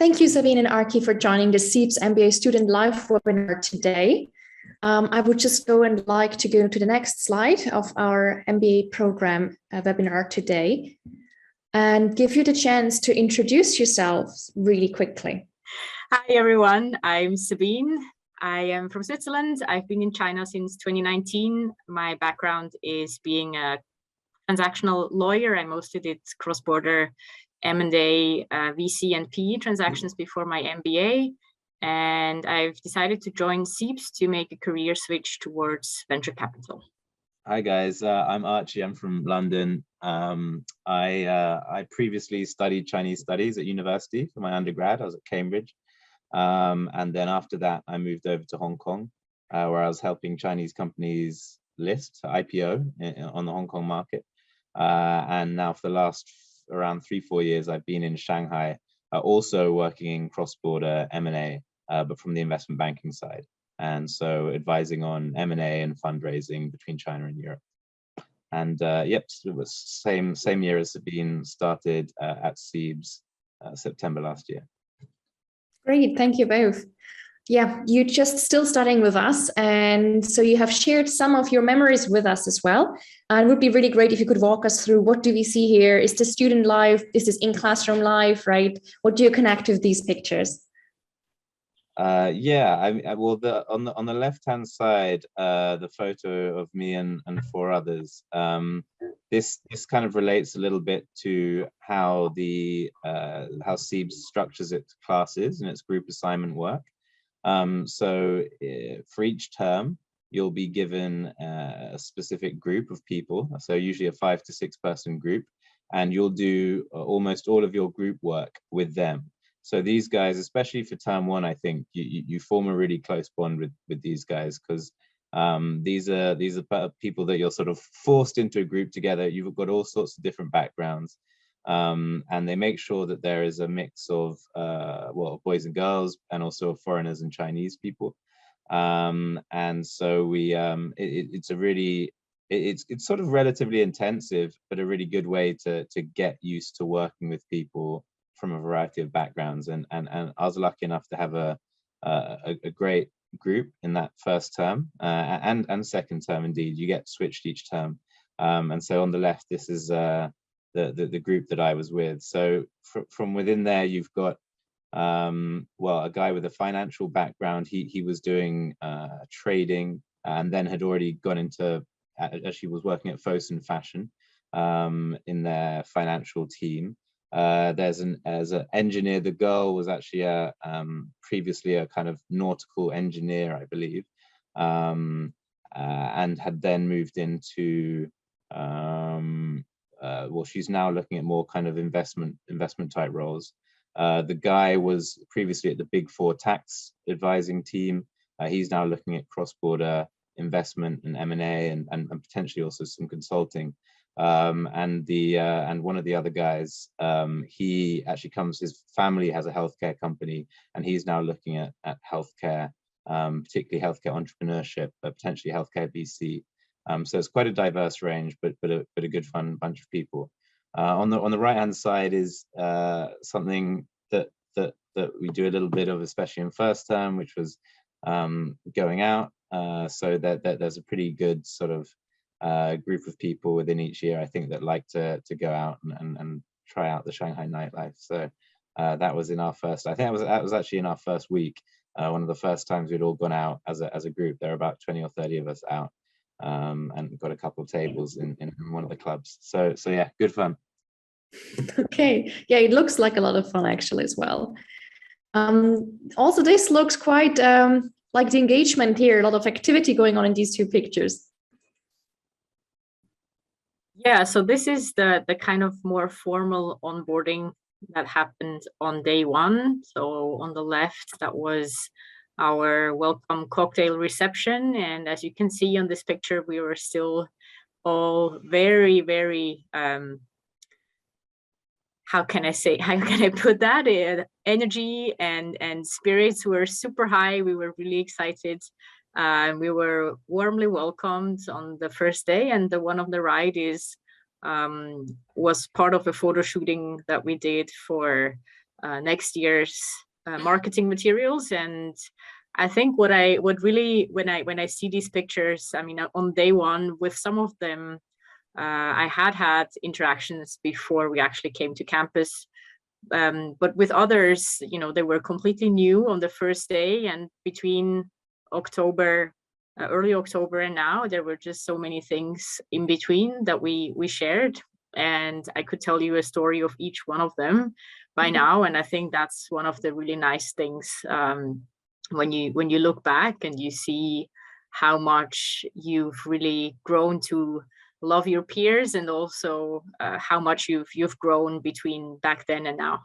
Thank you, Sabine and Arki, for joining the CEIBS MBA Student Live webinar today. I would just like to go to the next slide of our MBA program webinar today and give you the chance to introduce yourselves really quickly. Hi, everyone. I'm Sabine. I am from Switzerland. I've been in China since 2019. My background is being a transactional lawyer. I mostly did cross-border M&A, VC and PE transactions before my MBA. And I've decided to join CEIBS to make a career switch towards venture capital. Hi guys, I'm Archie. I'm from London. I previously studied Chinese studies at university for my undergrad. I was at Cambridge. And then after that, I moved over to Hong Kong, where I was helping Chinese companies list IPO on the Hong Kong market. And now for the last around 3-4 years, I've been in Shanghai, also working in cross-border M&A, but from the investment banking side. And so advising on M&A and fundraising between China and Europe. And yep, it was same year as Sabine started at CEIBS, September last year. Great, thank you both. Yeah, you're just still studying with us. And so you have shared some of your memories with us as well. And it would be really great if you could walk us through, what do we see here? Is this student life? Is this in-classroom life, right? What do you connect with these pictures? Yeah, well, on the left-hand side, the photo of me and 4 others. This kind of relates a little bit to how CEIBS structures its classes and its group assignment work. So for each term, you'll be given a specific group of people, so usually a 5 to 6 person group, and you'll do almost all of your group work with them. So these guys, especially for term 1, I think you form a really close bond with these guys, because these are people that you're sort of forced into a group together. You've got all sorts of different backgrounds, and they make sure that there is a mix of well, boys and girls, and also foreigners and Chinese people. And so it's sort of relatively intensive, but a really good way to get used to working with people from a variety of backgrounds. And I was lucky enough to have a great group in that first term, and second term. Indeed, you get switched each term. And so on the left, this is the group that I was with. So from within there, you've got well, a guy with a financial background. He was doing trading, and then had already gone into, actually was working at Fosun Fashion in their financial team. There's an engineer. The girl was actually previously a kind of nautical engineer, I believe, and had then moved into well, she's now looking at more kind of investment type roles. The guy was previously at the Big Four tax advising team. He's now looking at cross-border investment and M&A, and potentially also some consulting. And one of the other guys, he actually his family has a healthcare company, and he's now looking at healthcare, particularly healthcare entrepreneurship, but potentially healthcare VC. So it's quite a diverse range, but a good fun bunch of people. On the right hand side is something that we do a little bit of, especially in first term, which was going out. So that there's a pretty good sort of group of people within each year, I think, that like to go out and try out the Shanghai nightlife. So that was in our first, I think that was actually in our first week, one of the first times we'd all gone out as a group. There were about 20 or 30 of us out, and got a couple of tables in one of the clubs. So yeah, good fun. Okay, yeah, it looks like a lot of fun actually as well. Also, this looks quite like the engagement here, a lot of activity going on in these 2 pictures. Yeah, so this is the kind of more formal onboarding that happened on day 1. So on the left, that was our welcome cocktail reception. And as you can see on this picture, we were still all very, very, how can I put that? Energy and spirits were super high. We were really excited. We were warmly welcomed on the first day, and the one on the right was part of a photo shooting that we did for next year's marketing materials. And I think what really when I see these pictures, I mean, on day one with some of them, I had interactions before we actually came to campus. But with others, you know, they were completely new on the first day, and between October, early October and now, there were just so many things in between that we shared. And I could tell you a story of each one of them by now. And I think that's one of the really nice things when you look back and you see how much you've really grown to love your peers, and also how much you've grown between back then and now.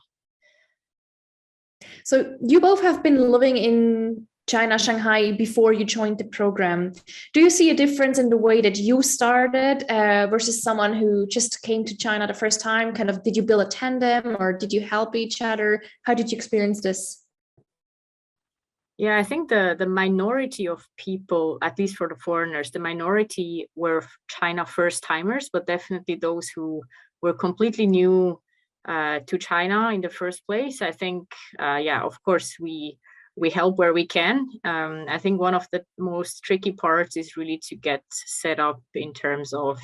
So you both have been living in China, Shanghai, before you joined the program. Do you see a difference in the way that you started versus someone who just came to China the first time? Kind of, did you build a tandem, or did you help each other? How did you experience this? Yeah, I think the minority of people, at least for the foreigners, the minority were China first timers, but definitely those who were completely new to China in the first place. I think, yeah, of course, we help where we can. I think one of the most tricky parts is really to get set up in terms of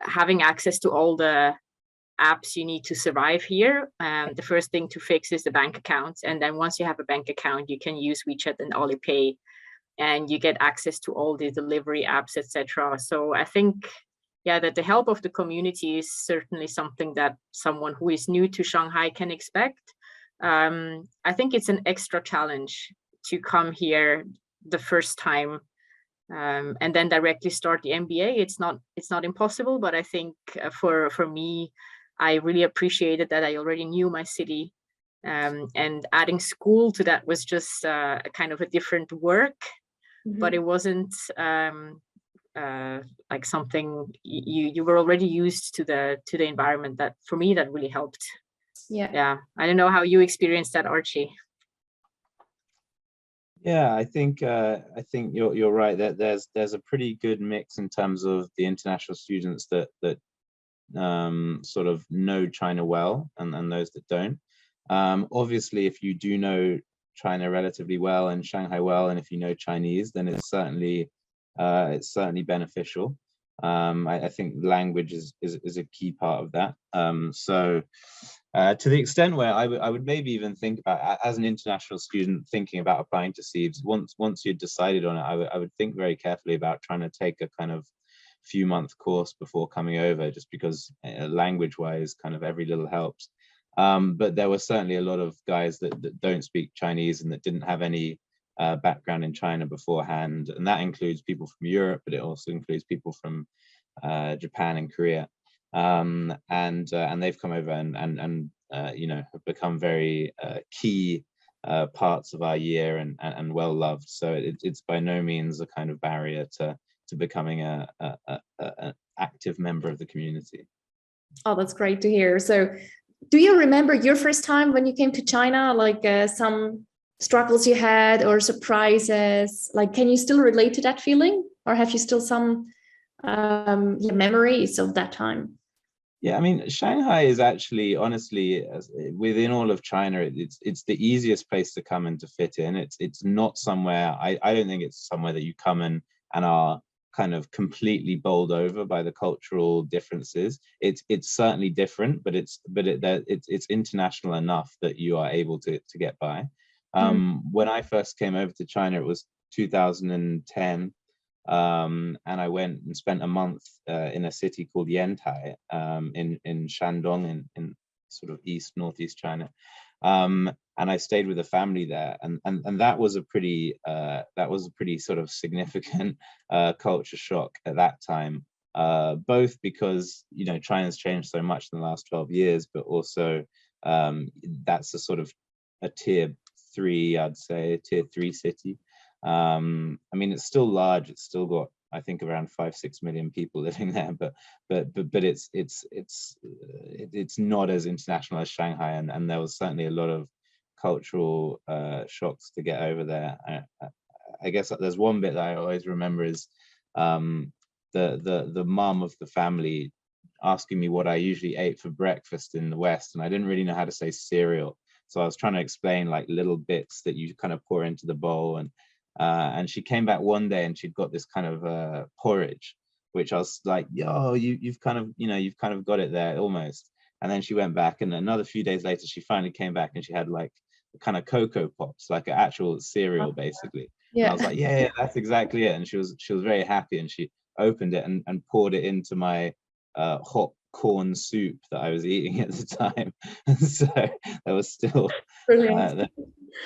having access to all the apps you need to survive here. The first thing to fix is the bank account. And then once you have a bank account, you can use WeChat and Alipay, and you get access to all the delivery apps, etc. So I think, yeah, that the help of the community is certainly something that someone who is new to Shanghai can expect. I think it's an extra challenge to come here the first time and then directly start the MBA. It's not impossible, but I think for me, I really appreciated that I already knew my city, and adding school to that was just a kind of a different work, but it wasn't like something you were already used to the environment. That for me, that really helped. Yeah. I don't know how you experienced that, Archie. Yeah, I think you're right that there's a pretty good mix in terms of the international students that sort of know China well, and those that don't. Obviously, if you do know China relatively well and Shanghai well, and if you know Chinese, then it's certainly beneficial. I think language is a key part of that. So to the extent where I would maybe even think about, as an international student thinking about applying to CEIBS, once you'd decided on it, I would think very carefully about trying to take a kind of few-month course before coming over, just because language-wise, kind of every little helps. But there were certainly a lot of guys that don't speak Chinese and that didn't have any background in China beforehand, and that includes people from Europe, but it also includes people from Japan and Korea, and they've come over and you know, have become very key parts of our year and well loved. So it's by no means a kind of barrier to becoming an active member of the community. Oh, that's great to hear. So do you remember your first time when you came to China, like some struggles you had or surprises? Like, can you still relate to that feeling, or have you still some memories of that time? Yeah, I mean, Shanghai is actually, honestly, within all of China, it's the easiest place to come and to fit in. It's not somewhere, I don't think it's somewhere that you come and are kind of completely bowled over by the cultural differences. It's certainly different, but it's international enough that you are able to get by. When I first came over to China, it was 2010. And I went and spent a month in a city called Yantai, in Shandong, in sort of northeast China, and I stayed with a family there, and that was a pretty sort of significant culture shock at that time, both because, you know, China's changed so much in the last 12 years, but also that's a sort of a tier 3, I'd say, a tier 3 city. I mean, it's still large. It's still got, I think, around 5-6 million people living there, but it's not as international as Shanghai, and there was certainly a lot of cultural shocks to get over there. I guess there's one bit that I always remember is the mom of the family asking me what I usually ate for breakfast in the West, and I didn't really know how to say cereal. So I was trying to explain like little bits that you kind of pour into the bowl, and she came back one day and she'd got this kind of porridge, which I was like, yo, you've kind of got it there almost. And then she went back, and another few days later, she finally came back and she had like kind of Cocoa Pops, like an actual cereal, basically. Yeah. And I was like, yeah, that's exactly it. And she was very happy, and she opened it and poured it into my hot corn soup that I was eating at the time. And so that was still brilliant.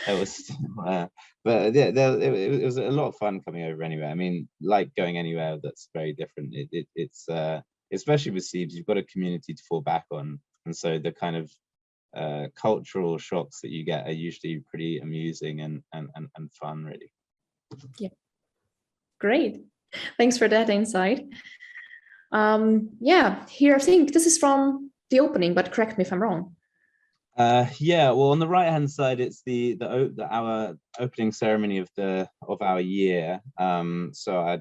That was still, but yeah, it was a lot of fun coming over anyway. I mean, like going anywhere that's very different. It's especially with CEIBS, you've got a community to fall back on, and so the kind of cultural shocks that you get are usually pretty amusing and fun, really. Yeah, great. Thanks for that insight. Yeah, here I think this is from the opening, but correct me if I'm wrong. Yeah, well, on the right hand side, it's our opening ceremony of our year. So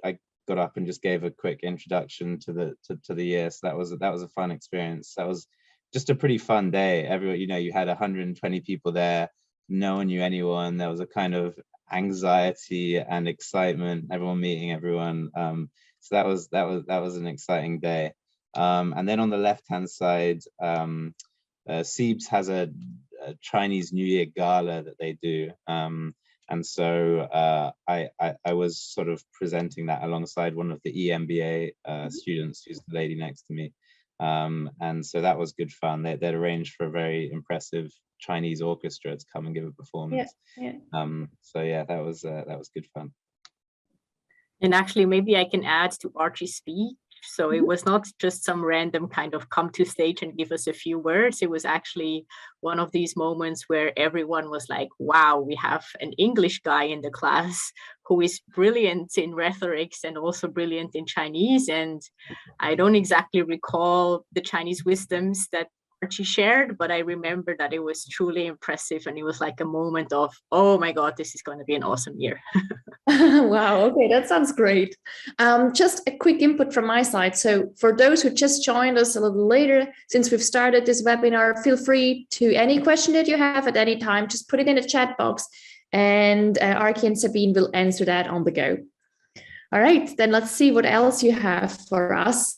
I got up and just gave a quick introduction to the year. So that was a fun experience. That was just a pretty fun day. Everyone, you had 120 people there. No one knew anyone. There was a kind of anxiety and excitement. Everyone meeting everyone. So that was an exciting day. And then on the left hand side, CEIBS has a Chinese New Year gala that they do. And so I was sort of presenting that alongside one of the Mba students, who's the lady next to me. And so that was good fun. They'd arranged for a very impressive Chinese orchestra to come and give a performance. Yeah. So yeah, that was good fun. And actually, maybe I can add to Archie's speech. So it was not just some random kind of come to stage and give us a few words. It was actually one of these moments where everyone was like, wow, we have an English guy in the class who is brilliant in rhetorics and also brilliant in Chinese. And I don't exactly recall the Chinese wisdoms that Archie shared, but I remember that it was truly impressive. And it was like a moment of, oh my God, this is going to be an awesome year. Wow. Okay, that sounds great. Just a quick input from my side. So for those who just joined us a little later, since we've started this webinar, feel free to any question that you have at any time, just put it in the chat box, and Archie and Sabine will answer that on the go. All right, then let's see what else you have for us.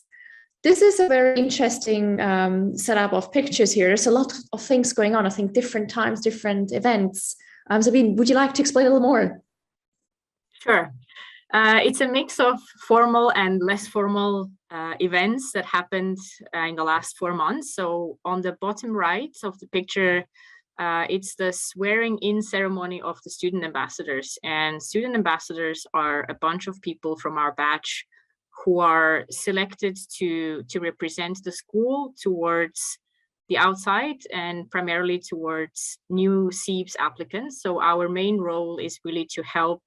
This is a very interesting setup of pictures here. There's a lot of things going on. I think different times, different events. Sabine, would you like to explain a little more? Sure. It's a mix of formal and less formal events that happened in the last 4 months. So on the bottom right of the picture, it's the swearing in ceremony of the student ambassadors. And student ambassadors are a bunch of people from our batch who are selected to represent the school towards the outside and primarily towards new CEIBS applicants. So our main role is really to help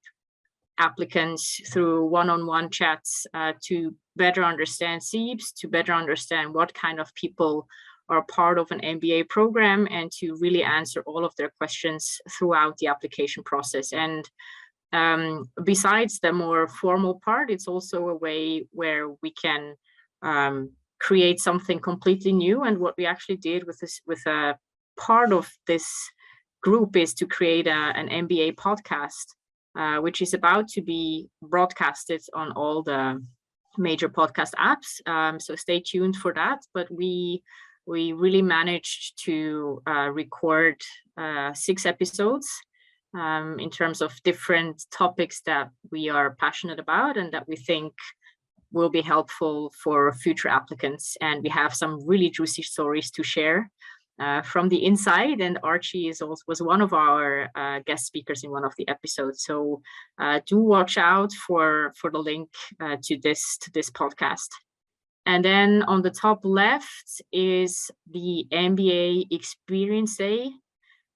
applicants through one-on-one chats to better understand CEIBS, to better understand what kind of people are part of an MBA program, and to really answer all of their questions throughout the application process. And besides the more formal part, it's also a way where we can create something completely new. And what we actually did with a part of this group is to create an Mba podcast, which is about to be broadcasted on all the major podcast apps. So stay tuned for that. But we really managed to record 6 episodes in terms of different topics that we are passionate about and that we think will be helpful for future applicants. And we have some really juicy stories to share from the inside. And Archie was one of our guest speakers in one of the episodes. So do watch out for the link to this podcast. And then on the top left is the MBA Experience Day.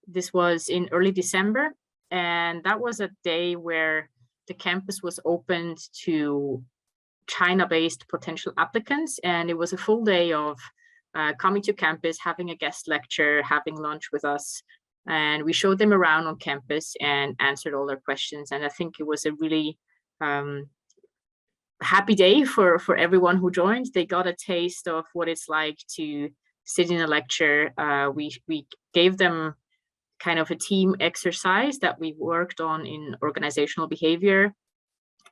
This was in early December. And that was a day where the campus was opened to China-based potential applicants. And it was a full day of coming to campus, having a guest lecture, having lunch with us. And we showed them around on campus and answered all their questions. And I think it was a really happy day for everyone who joined. They got a taste of what it's like to sit in a lecture. We gave them kind of a team exercise that we worked on in organizational behavior.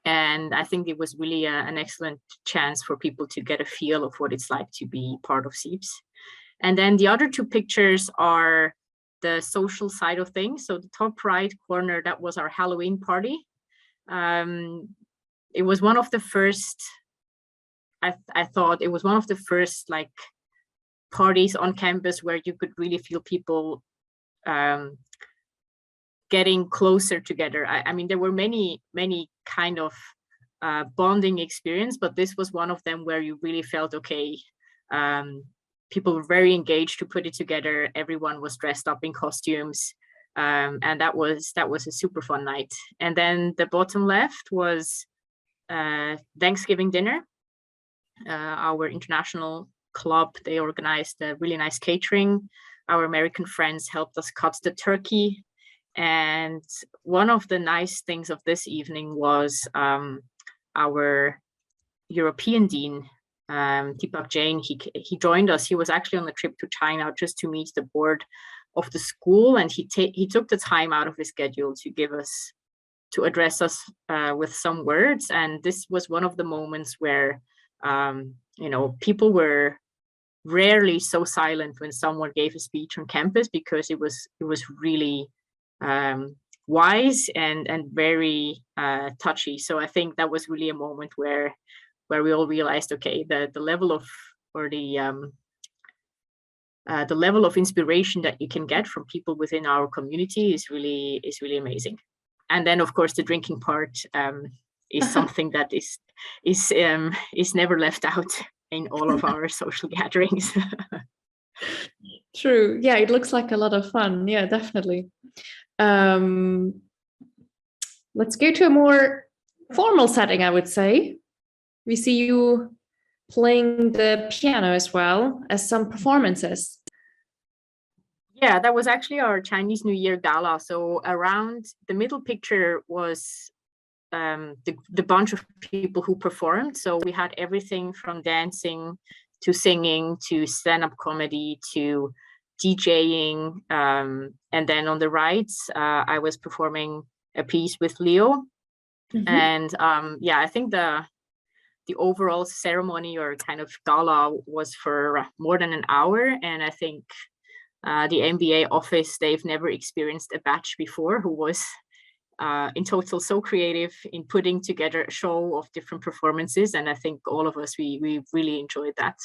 And I think it was really an excellent chance for people to get a feel of what it's like to be part of CEIBS. And then the other two pictures are the social side of things. So the top right corner, that was our Halloween party. It was one of the first, I thought it was one of the first like parties on campus where you could really feel people getting closer together. I mean, there were many kind of bonding experience, but this was one of them where you really felt, okay, people were very engaged to put it together. Everyone was dressed up in costumes. And that was a super fun night. And then the bottom left was Thanksgiving dinner. Our international club, they organized a really nice catering. Our American friends helped us cut the turkey. And one of the nice things of this evening was our European dean, Deepak Jain. He joined us. He was actually on a trip to China just to meet the board of the school, and he took the time out of his schedule to address us with some words. And this was one of the moments where people were rarely so silent when someone gave a speech on campus, because it was really wise and very touchy. So I think that was really a moment where we all realized, okay, the level of, or the level of inspiration that you can get from people within our community is really amazing. And then, of course, the drinking part is something that is never left out in all of our social gatherings. True. Yeah, it looks like a lot of fun. Yeah, definitely. Let's go to a more formal setting, I would say. We see you playing the piano as well as some performances. Yeah, that was actually our Chinese New Year gala. So around the middle picture was the bunch of people who performed. So we had everything from dancing to singing to stand-up comedy to DJing. And then on the right, I was performing a piece with Leo. Mm-hmm. And I think the overall ceremony or kind of gala was for more than an hour. And I think the MBA office, they've never experienced a batch before who was in total so creative in putting together a show of different performances. And I think all of us, we really enjoyed that.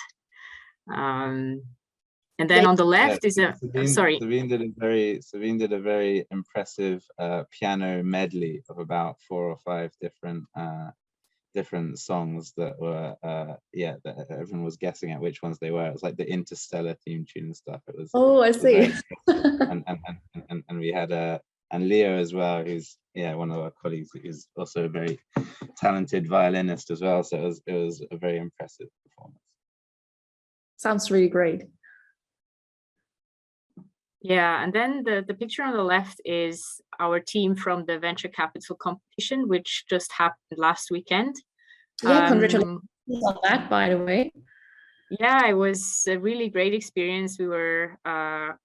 And then on the left is Sabine did a very impressive piano medley of about 4 or 5 different songs that were that everyone was guessing at which ones they were. It was like the Interstellar theme tune and stuff. It was I see. and we had and Leo as well, who's one of our colleagues, who's also a very talented violinist as well. So it was a very impressive performance. Sounds really great. Yeah, and then the picture on the left is our team from the venture capital competition, which just happened last weekend. Yeah, congratulations on that, by the way. Yeah, it was a really great experience. We were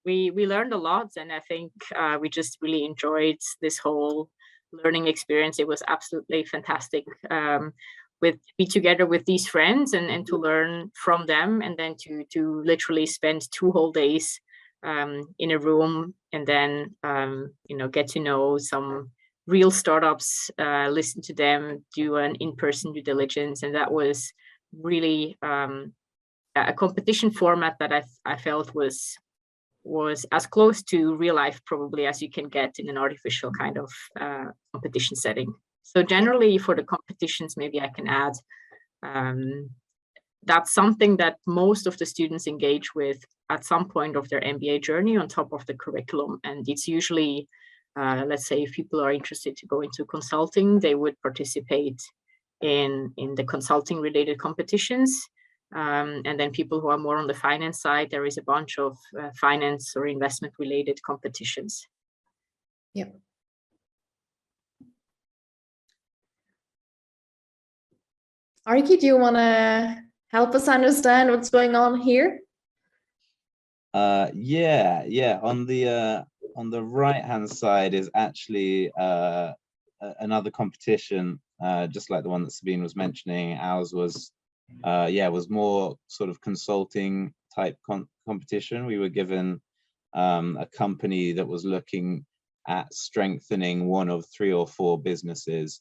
we learned a lot, and I think we just really enjoyed this whole learning experience. It was absolutely fantastic. Be together with these friends and to learn from them, and then to literally spend 2 whole days in a room, and then get to know some real startups, listen to them, do an in-person due diligence. And that was really a competition format that I felt was as close to real life probably as you can get in an artificial kind of competition setting. So generally for the competitions, maybe I can add, that's something that most of the students engage with at some point of their MBA journey on top of the curriculum. And it's usually, let's say, if people are interested to go into consulting, they would participate in the consulting related competitions. And then people who are more on the finance side, there is a bunch of finance or investment related competitions. Yeah. Arki, do you want to help us understand what's going on here? Yeah. On the right hand side is actually another competition, just like the one that Sabine was mentioning. Ours was was more sort of consulting type competition. We were given a company that was looking at strengthening one of 3 or 4 businesses.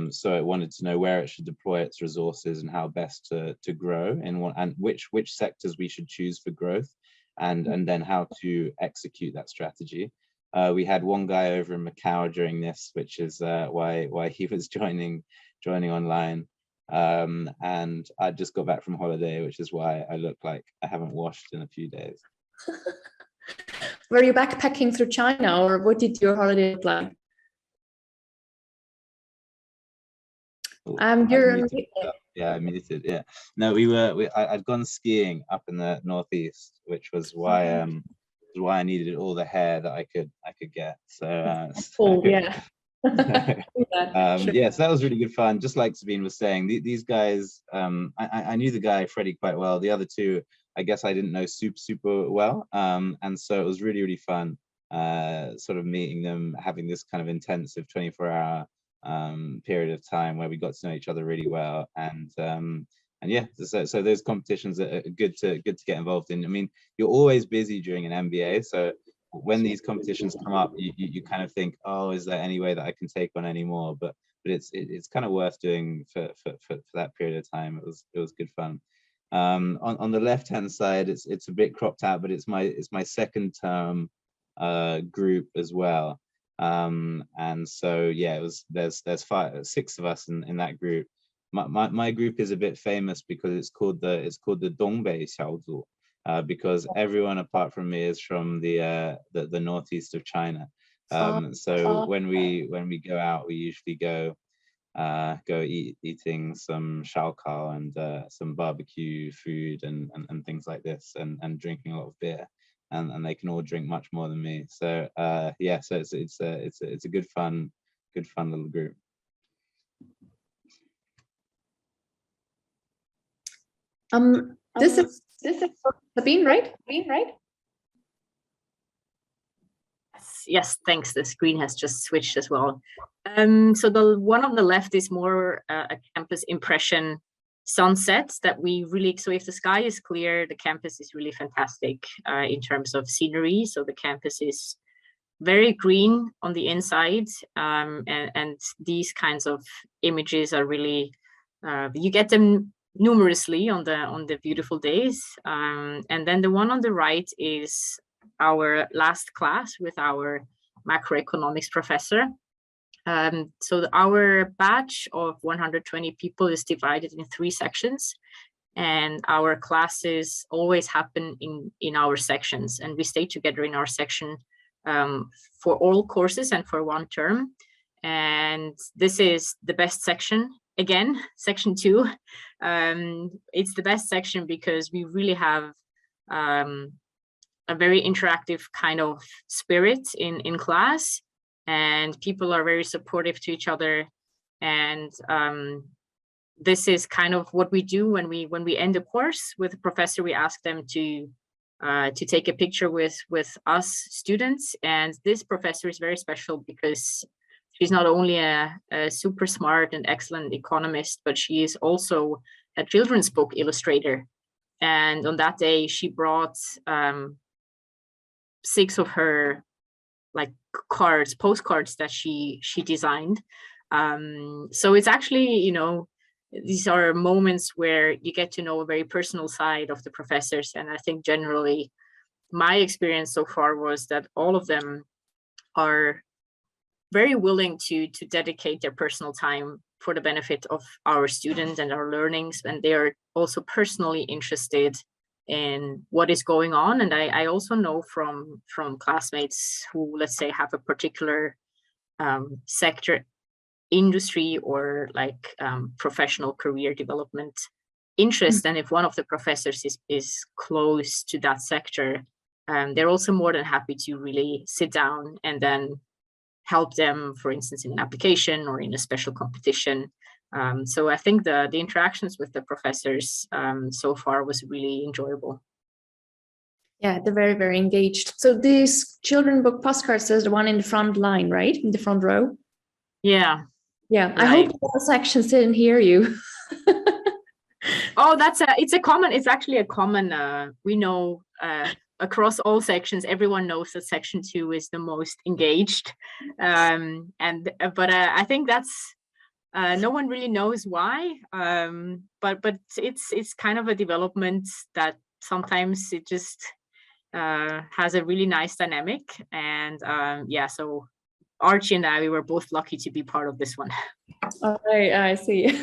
So it wanted to know where it should deploy its resources and how best to grow in one, and which sectors we should choose for growth, and then how to execute that strategy. We had one guy over in Macau during this, which is why he was joining online. And I just got back from holiday, which is why I look like I haven't washed in a few days. Were you backpacking through China, or what did your holiday look like? You're yeah, I muted. Yeah, no, I'd gone skiing up in the northeast, which was why I needed all the hair that I could get. So yeah. Yeah, so that was really good fun. Just like Sabine was saying, these guys, I knew the guy Freddie quite well. The other 2, I guess I didn't know super well, and so it was really fun, sort of meeting them, having this kind of intensive 24-hour period of time where we got to know each other really well. And yeah, so those competitions are good to get involved in. I mean, you're always busy during an MBA, so when these competitions come up, you kind of think, oh, is there any way that I can take on any more? But it's kind of worth doing for that period of time. It was good fun. On the left hand side, it's a bit cropped out, but it's my second term group as well. And so yeah, there's 6 of us in that group. My group is a bit famous because it's called the Dongbei Xiaozu, because everyone apart from me is from the northeast of China. So when we go out, we usually go eating some shaokao and some barbecue food and things like this, and drinking a lot of beer. And they can all drink much more than me. So yeah, so it's a good fun little group. This is Sabine, right? Yes, thanks. The screen has just switched as well. So the one on the left is more a campus impression sunsets that we really, so if the sky is clear, the campus is really fantastic in terms of scenery. So the campus is very green on the inside, and these kinds of images are really, you get them numerously on the beautiful days. And then the one on the right is our last class with our macroeconomics professor. So our batch of 120 people is divided in 3 sections, and our classes always happen in our sections, and we stay together in our section for all courses and for 1 term. And this is the best section. Again, section 2. It's the best section because we really have a very interactive kind of spirit in class, and people are very supportive to each other. And this is kind of what we do when we end a course with a professor. We ask them to take a picture with us students. And this professor is very special because she's not only a super smart and excellent economist, but she is also a children's book illustrator. And on that day, she brought 6 of her like postcards that she designed. So it's actually, you know, these are moments where you get to know a very personal side of the professors. And I think generally my experience so far was that all of them are very willing to dedicate their personal time for the benefit of our students and our learnings. And they are also personally interested in what is going on. And I also know from classmates who, let's say, have a particular sector, industry, or like professional career development interest. And if one of the professors is close to that sector, they're also more than happy to really sit down and then help them, for instance, in an application or in a special competition. So I think the interactions with the professors so far was really enjoyable. Yeah, they're very, very engaged. So this children book postcard says the one in the front line, right? In the front row. Yeah. Yeah. Right. I hope the other sections didn't hear you. Oh, it's actually a common, we know across all sections, everyone knows that section 2 is the most engaged. But I think that's, no one really knows why. But it's kind of a development that sometimes it just has a really nice dynamic. And yeah, so Archie and I, we were both lucky to be part of this one. All right, I see.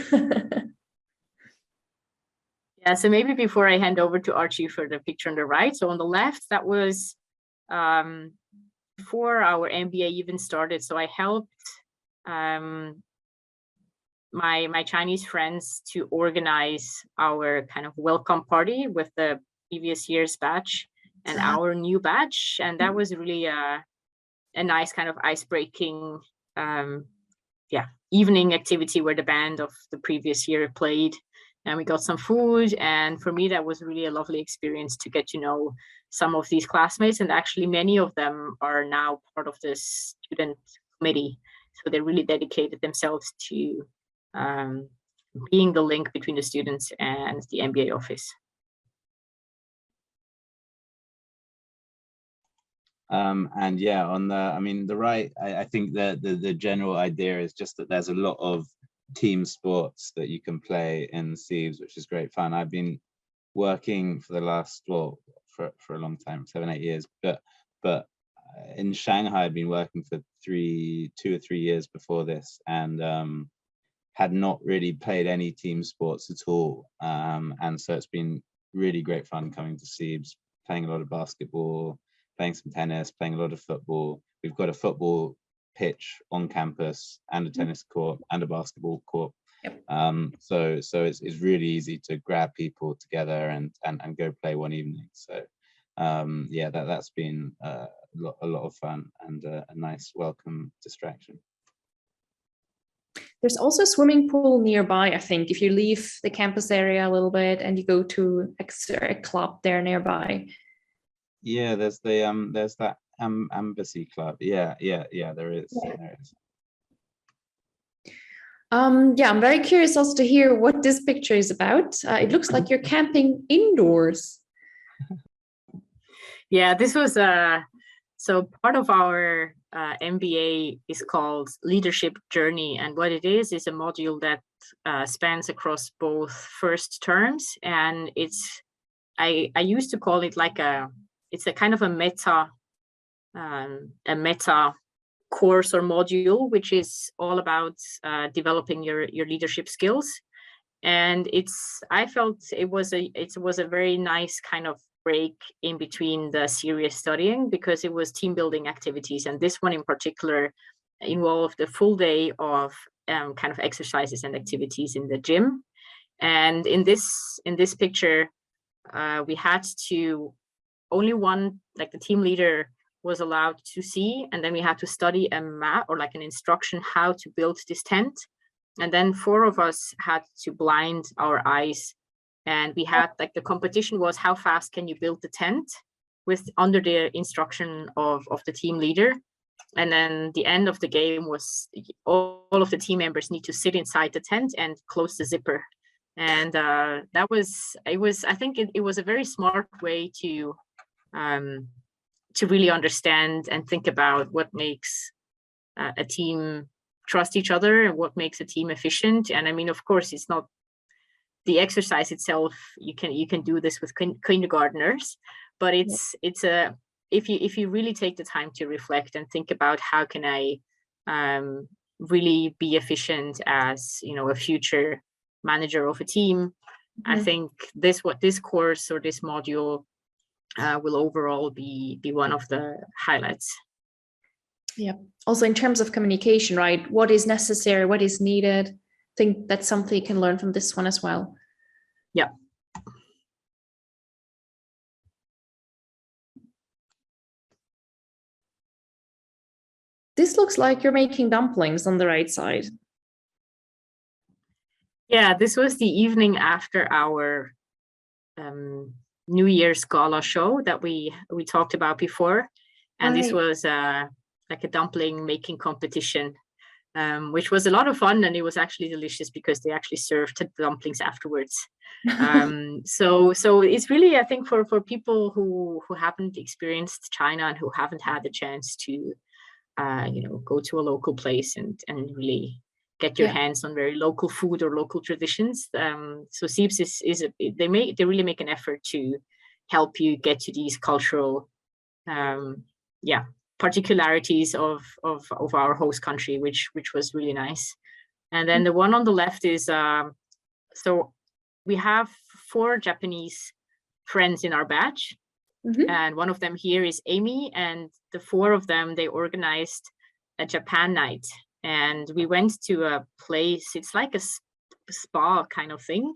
Yeah, so maybe before I hand over to Archie for the picture on the right. So on the left, that was before our MBA even started. So I helped my Chinese friends to organize our kind of welcome party with the previous year's batch and our new batch. And that was really a nice kind of ice-breaking evening activity where the band of the previous year played. And we got some food. And for me, that was really a lovely experience to get to know some of these classmates. And actually, many of them are now part of the student committee. So they really dedicated themselves to being the link between the students and the MBA office. And yeah, on the right, I think that the general idea is just that there's a lot of team sports that you can play in CEIBS, which is great fun. I've been working for the last, well, for a long time, 7-8 years, but in Shanghai, I've been working for 2 or 3 years before this, and had not really played any team sports at all. And so it's been really great fun coming to CEIBS, playing a lot of basketball, playing some tennis, playing a lot of football. We've got a football pitch on campus and a tennis court and a basketball court. Yep. So it's really easy to grab people together and go play one evening. So yeah, that's been a lot of fun and a nice welcome distraction. There's also a swimming pool nearby, I think, if you leave the campus area a little bit and you go to a club there nearby. Yeah, there's that embassy club. Yeah, there is. Yeah. There is. Yeah, I'm very curious also to hear what this picture is about. It looks like you're camping indoors. Yeah, this was so part of our MBA is called Leadership Journey, and what it is a module that spans across both first terms, and I used to call it like it's a kind of a meta course or module, which is all about developing your leadership skills. And I felt it was a very nice kind of break in between the serious studying, because it was team building activities, and this one in particular involved a full day of kind of exercises and activities in the gym. And in this picture, we had to, only one, like the team leader was allowed to see, and then we had to study a map or like an instruction how to build this tent. And then 4 of us had to blind our eyes, and we had, like, the competition was how fast can you build the tent under the instruction of the team leader. And then the end of the game was all of the team members need to sit inside the tent and close the zipper. And I think it was a very smart way to really understand and think about what makes a team trust each other and what makes a team efficient. And I mean, of course, it's not the exercise itself. You can do this with kindergartners, but if you really take the time to reflect and think about how can I really be efficient as, a future manager of a team, I think this course or this module will overall be one of the highlights. Yeah. Also in terms of communication, right? What is necessary, what is needed? I think that's something you can learn from this one as well. Yeah. This looks like you're making dumplings on the right side. Yeah, this was the evening after our New Year's Gala show that we talked about before. And this was like a dumpling making competition, which was a lot of fun, and it was actually delicious because they actually served dumplings afterwards. So it's really, I think, for people who haven't experienced China and who haven't had the chance to go to a local place and really get your hands on very local food or local traditions. So CEIBS they really make an effort to help you get to these cultural particularities of our host country, which was really nice. And then the one on the left is so we have 4 Japanese friends in our batch. Mm-hmm. And one of them here is Amy, and the 4 of them, they organized a Japan night. And we went to a place, it's like a spa kind of thing.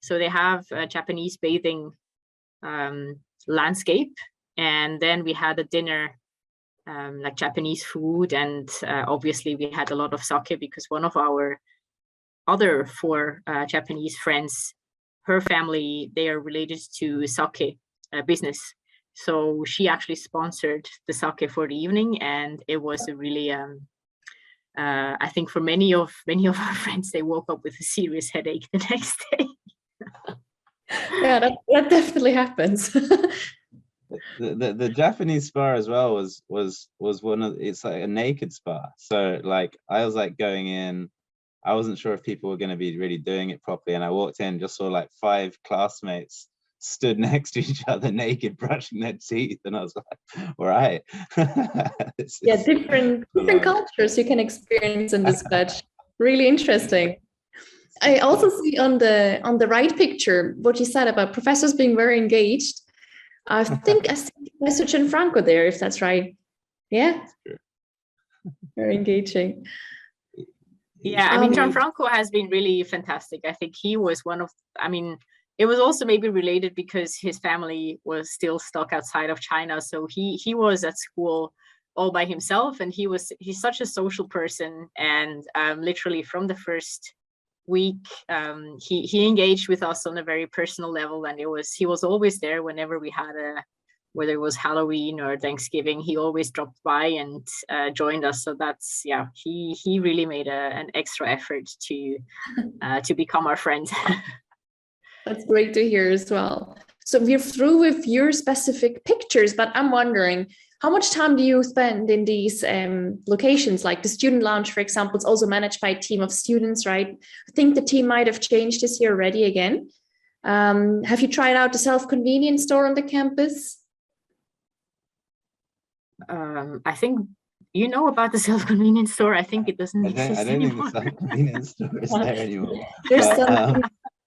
So they have a Japanese bathing landscape. And then we had a dinner, like Japanese food. And obviously we had a lot of sake because one of our other 4 Japanese friends, her family, they are related to sake business. So she actually sponsored the sake for the evening, and it was a really, I think for many of our friends, they woke up with a serious headache the next day. Yeah, that definitely happens. The Japanese spa as well was one of, it's like a naked spa. So like I was like going in, I wasn't sure if people were going to be really doing it properly, and I walked in, just saw like 5 classmates stood next to each other naked, brushing their teeth, and I was like, all right. Different cultures you can experience in this batch. Really interesting. I also see on the right picture what you said about professors being very engaged. I think I see Professor Gianfranco there, if that's right. Yeah. Very engaging. Yeah, I mean, Gianfranco has been really fantastic. I think he was one of, it was also maybe related because his family was still stuck outside of China. So he was at school all by himself, and he's such a social person. And literally from the first week, he engaged with us on a very personal level, and he was always there whenever we had whether it was Halloween or Thanksgiving, he always dropped by and joined us. So that's, he really made an extra effort to become our friend. That's great to hear as well. So we're through with your specific pictures, but I'm wondering, how much time do you spend in these locations? Like the student lounge, for example, it's also managed by a team of students, right? I think the team might have changed this year already again. Have you tried out the self-convenience store on the campus? I think you know about the self-convenience store. I think it doesn't exist I don't anymore. think the self-convenience store is there anymore.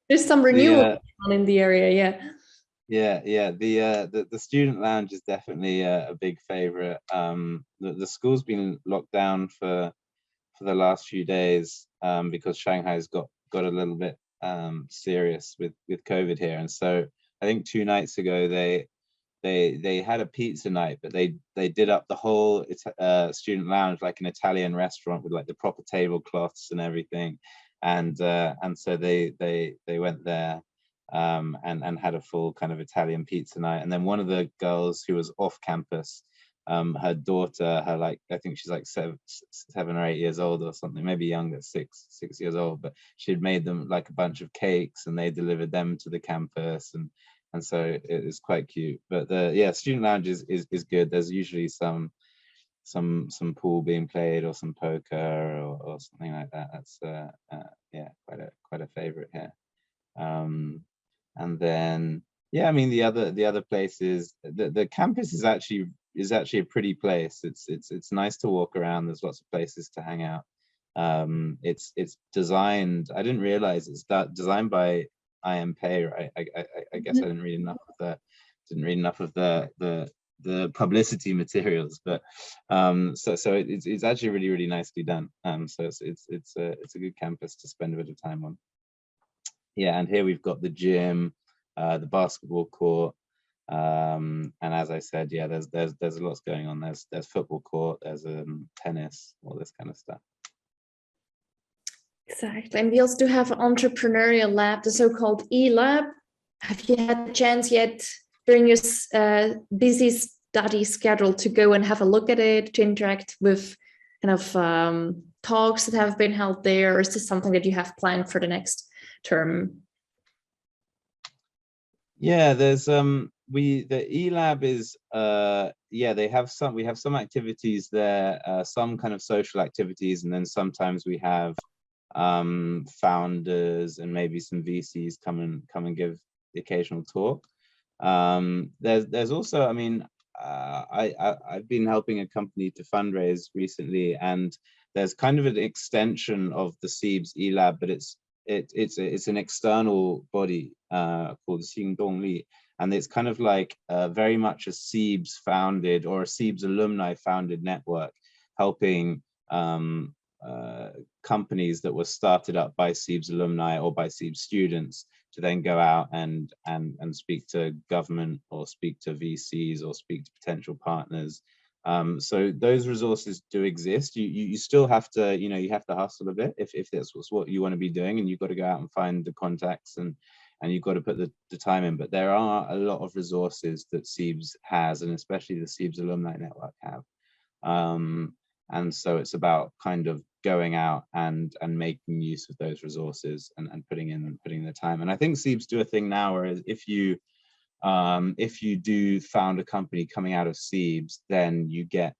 There's some renewal in the area, yeah. The student lounge is definitely a big favorite. The school's been locked down for the last few days because Shanghai's got a little bit serious with COVID here, and so I think 2 nights ago they had a pizza night, but they did up the whole student lounge like an Italian restaurant with like the proper tablecloths and everything, and so they went there and had a full kind of Italian pizza night. And then one of the girls who was off campus, her daughter, I think she's like 7 or 8 years old or something, maybe younger, 6 years old, but she'd made them like a bunch of cakes and they delivered them to the campus, and so it is quite cute. But the student lounge is good. There's usually some pool being played or some poker or something like that. That's quite a favorite here. And then the other places, the campus is actually a pretty place. It's nice to walk around. There's lots of places to hang out. It's designed, I didn't realize it's designed by Mba, right? I guess I didn't read enough of the publicity materials, but so it's actually really, really nicely done. So it's a good campus to spend a bit of time on. Yeah, and here we've got the gym, the basketball court, and as I said, there's lots going on. There's football court, there's tennis, all this kind of stuff. Exactly. And we also do have an entrepreneurial lab, the so-called E-Lab. Have you had the chance yet during your busy study schedule to go and have a look at it, to interact with kind of talks that have been held there, or is this something that you have planned for the next term? Yeah, there's the E-Lab is we have some activities there, some kind of social activities, and then sometimes we have founders and maybe some VCs come and give the occasional talk. There's also, I mean, I've been helping a company to fundraise recently, and there's kind of an extension of the CEIBS E-Lab, but it's an external body called Xingdongli, and it's kind of like very much a CEIBS founded or a CEIBS alumni founded network, helping companies that were started up by CEIBS alumni or by CEIBS students to then go out and speak to government or speak to VCs or speak to potential partners. So those resources do exist. You still have to, you have to hustle a bit if that's what you want to be doing, and you've got to go out and find the contacts and you've got to put the time in. But there are a lot of resources that CEIBS has, and especially the CEIBS alumni network have. And so it's about kind of going out and making use of those resources and putting in the time. And I think CEIBS do a thing now where if you do found a company coming out of CEIBS, then you get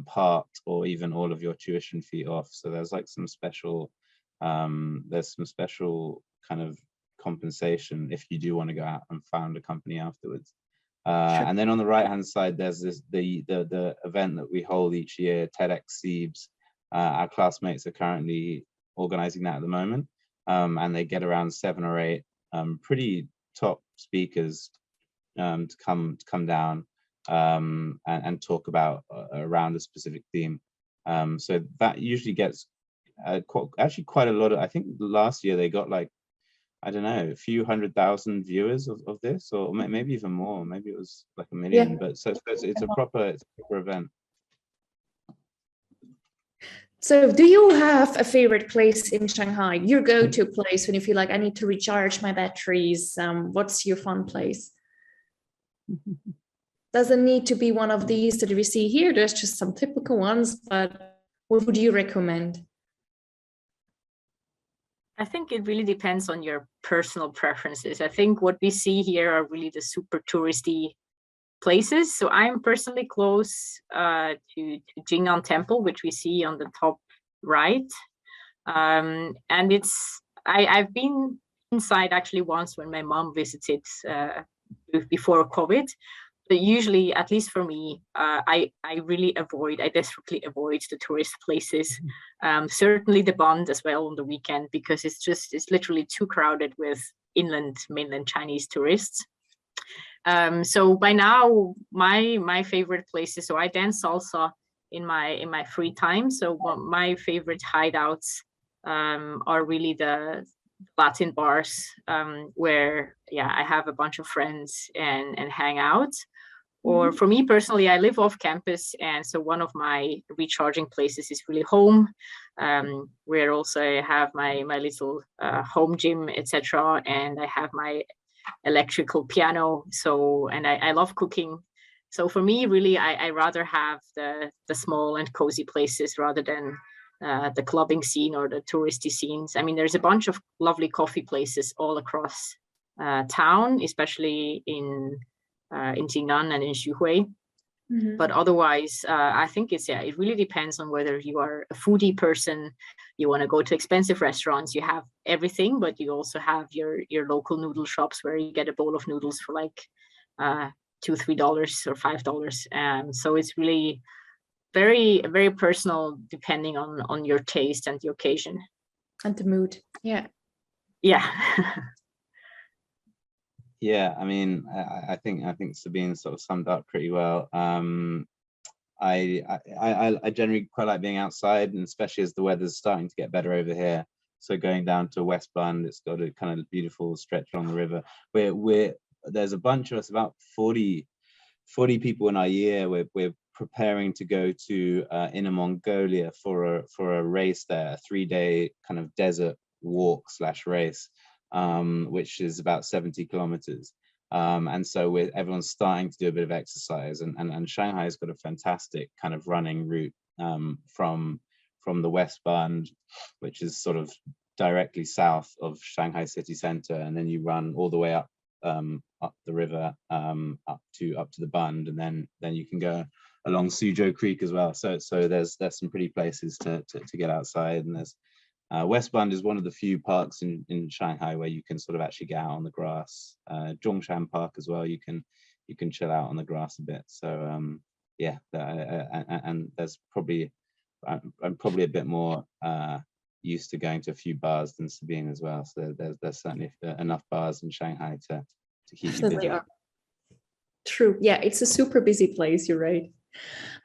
part or even all of your tuition fee off. So there's like some special kind of compensation if you do want to go out and found a company afterwards. Sure. And then on the right hand side, there's the event that we hold each year, TEDx CEIBS. Our classmates are currently organizing that at the moment, and they get around 7 or 8 pretty top speakers to come down and talk about around a specific theme. So that usually gets actually quite a lot of, I think last year they got like, I don't know, a few 100,000 viewers of this, or maybe even more. Maybe it was like 1 million. Yeah. But so it's a proper event. So do you have a favorite place in Shanghai, your go-to place when you feel like I need to recharge my batteries? What's your fun place? Doesn't need to be one of these that we see here. There's just some typical ones, but what would you recommend? I think it really depends on your personal preferences. I think what we see here are really the super touristy places. So I'm personally close to Jing'an Temple, which we see on the top right. And I've been inside actually once when my mom visited before COVID. But usually, at least for me, I desperately avoid the tourist places. Certainly the Bund as well on the weekend, because it's literally too crowded with mainland Chinese tourists. So by now, my favorite places. So I dance salsa in my free time. So my favorite hideouts are really the Latin bars where I have a bunch of friends and hang out. Or for me personally, I live off campus, and so one of my recharging places is really home, where also I have my little home gym, etc. And I have my electrical piano. So, and I love cooking. So for me, really, I rather have the small and cozy places rather than the clubbing scene or the touristy scenes. I mean, there's a bunch of lovely coffee places all across town, especially in Jing'an and in Xuhui. Mm-hmm. But otherwise, I think it really depends on whether you are a foodie person, you want to go to expensive restaurants, you have everything, but you also have your local noodle shops where you get a bowl of noodles for like $2, $3 or $5. So it's really very, very personal depending on your taste and the occasion. And the mood. Yeah. Yeah. Yeah, I mean, I think Sabine sort of summed up pretty well. I generally quite like being outside, and especially as the weather's starting to get better over here. So going down to West Bund, it's got a kind of beautiful stretch along the river. There's a bunch of us, about 40 40 people in our year. We're preparing to go to Inner Mongolia for a race there, a 3-day kind of desert walk / race, which is about 70 kilometers. And so everyone's starting to do a bit of exercise, and Shanghai's got a fantastic kind of running route from the West Bund, which is sort of directly south of Shanghai city center, and then you run all the way up the river up to the Bund, and then you can go along Suzhou Creek as well. So there's some pretty places to get outside, and there's West Bund is one of the few parks in Shanghai where you can sort of actually get out on the grass. Zhongshan Park as well, you can chill out on the grass a bit. So yeah, and there's probably I'm probably a bit more used to going to a few bars than Sabine as well. So there's certainly enough bars in Shanghai to keep you busy. True. Yeah, it's a super busy place. You're right.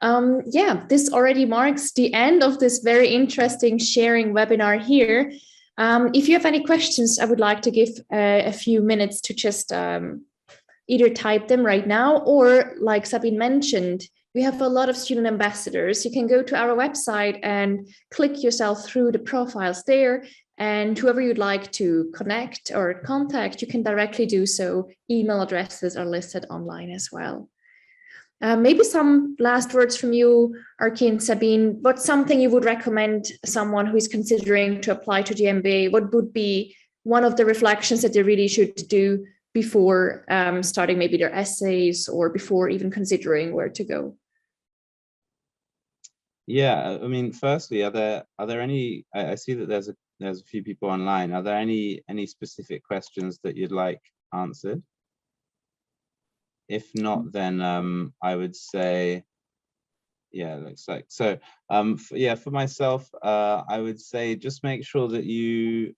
Yeah, this already marks the end of this very interesting sharing webinar here. If you have any questions, I would like to give a few minutes to just either type them right now, or like Sabine mentioned, we have a lot of student ambassadors. You can go to our website and click yourself through the profiles there, and whoever you'd like to connect or contact, you can directly do so. Email addresses are listed online as well. Maybe some last words from you, Arki and Sabine. What's something you would recommend someone who is considering to apply to the MBA? What would be one of the reflections that they really should do before starting maybe their essays, or before even considering where to go? Yeah, I mean, firstly, are there any? I see that there's a few people online. Are there any specific questions that you'd like answered? If not, then I would say, yeah, looks like so. For myself, I would say just make sure that you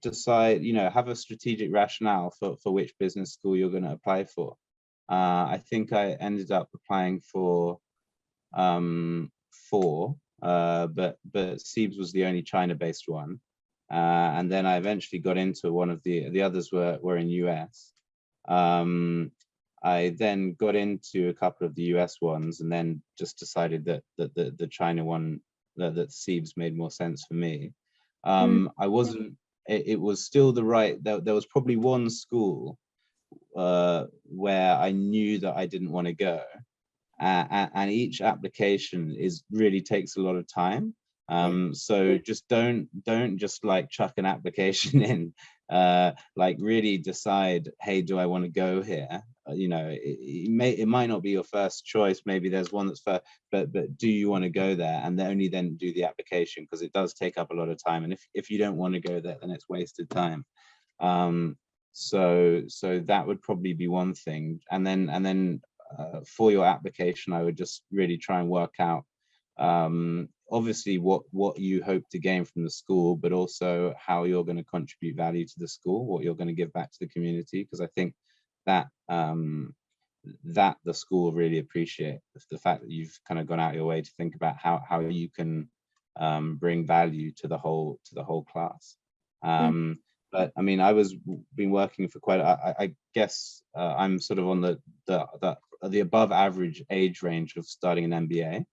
decide, have a strategic rationale for which business school you're going to apply for. I think I ended up applying for 4, but CEIBS was the only China-based one, and then I eventually got into one of the others were in US. I then got into a couple of the US ones, and then just decided that the China one, that CEIBS made more sense for me. I wasn't. It was still the right. There was probably one school where I knew that I didn't want to go, and each application really takes a lot of time. So just don't just like chuck an application in. Like really decide, hey, do I want to go here? It might not be your first choice. Maybe there's one that's first, but do you want to go there? And only then do the application, because it does take up a lot of time. And if you don't want to go there, then it's wasted time. So that would probably be one thing. And then for your application, I would just really try and work out obviously what you hope to gain from the school, but also how you're going to contribute value to the school, what you're going to give back to the community, because I think that that the school really appreciate the fact that you've kind of gone out your way to think about how you can bring value to the whole class. But I mean, been working for quite. I guess I'm sort of on the above average age range of starting an MBA.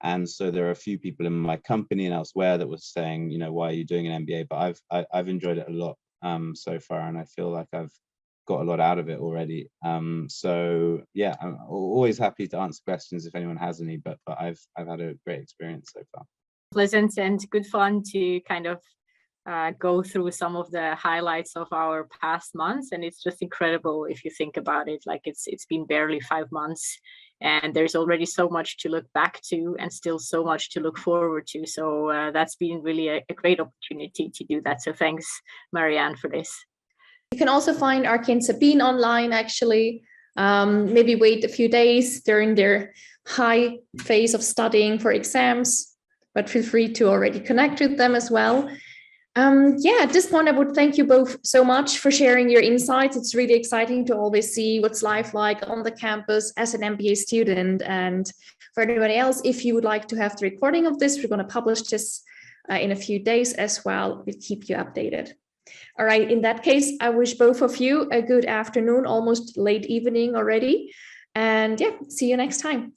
And so there are a few people in my company and elsewhere that was saying, why are you doing an MBA? But I've enjoyed it a lot so far, and I feel like I've got a lot out of it already. So yeah, I'm always happy to answer questions if anyone has any. But I've had a great experience so far. Pleasant and good fun to kind of go through some of the highlights of our past months, and it's just incredible if you think about it. Like it's been barely 5 months, and there's already so much to look back to, and still so much to look forward to. So that's been really a great opportunity to do that. So thanks, Marianne, for this. You can also find Arki and Sabine online, actually. Maybe wait a few days during their high phase of studying for exams, but feel free to already connect with them as well. At this point, I would thank you both so much for sharing your insights. It's really exciting to always see what's life like on the campus as an MBA student. And for anybody else, if you would like to have the recording of this, we're going to publish this in a few days as well. We'll keep you updated. All right. In that case, I wish both of you a good afternoon, almost late evening already. And yeah, see you next time.